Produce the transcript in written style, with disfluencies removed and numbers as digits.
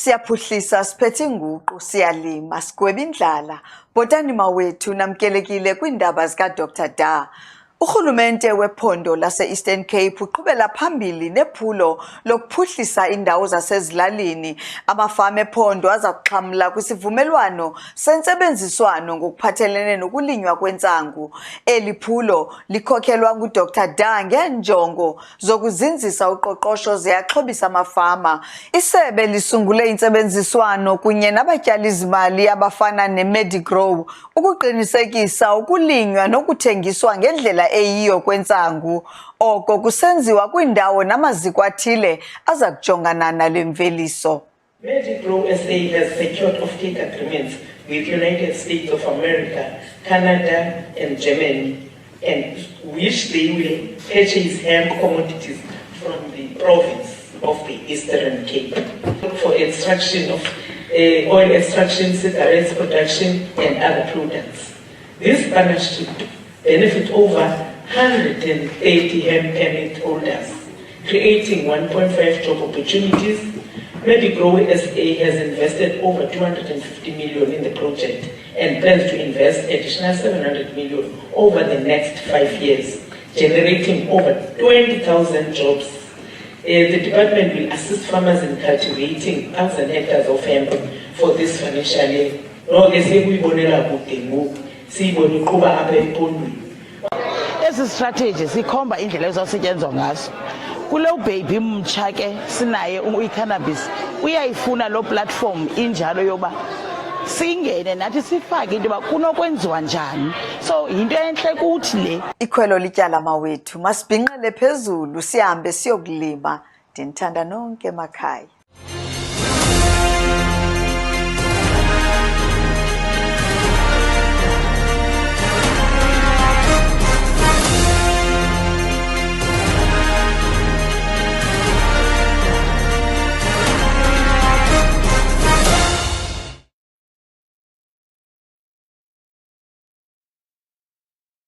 Siyaphuhlisa siphethe inguqu siyalima sigweba indlala botani mawethu namkelekile kwindaba zika Dr Da. Urhulumente wephondo lase-Eastern Cape uqhubela phambili nephulo lokuphuhlisa indawo zasezilalini. Amafama ephondo aza kuxhamla kwisivumelwano sentsebenziswano ngokuphathelene nokulinywa kwentsangu. Eli phulo likhokhelwa nguDr Da ngeenjongo zokuzinzisa uqoqosho ziyaxhobisa amafama. Isebe lisungule intsebenziswano kunye nabatyalizimali abafana neMedigrow ukuqinisekisa ukulinywa nokuthengiswa ngendlela eyiyo kwentsangu. Oko kusenziwa kwindawo namaziko athile aza kujongana nale mveliso. Medigrow SA has secured offtake agreements with United States of America, Canada and Germany, and which they will purchase hemp commodities from the province of the Eastern Cape for extraction of oil extraction, cigarettes production and other products. This partnership benefit over 130 hemp permit holders, creating 1.5 job opportunities. Medigrow SA has invested over 250 million in the project and plans to invest additional 700 million over the next 5 years, generating over 20,000 jobs. The department will assist farmers in cultivating 1,000 hectares of hemp for this financial year. Ezi strategy sikhomba indlela ezosetyenzwa ngaso. Kulo baby mtsha ke sinaye uyi-cannabis uyayifuna lo platform injalo yoba singene nathi sifake into ba kunokwenziwa njani. So into enhle kuthi le Ikhwelo lityala mawethu masibhinqele phezulu sihambe siyokulima. Ndinithanda nonke emakhaya.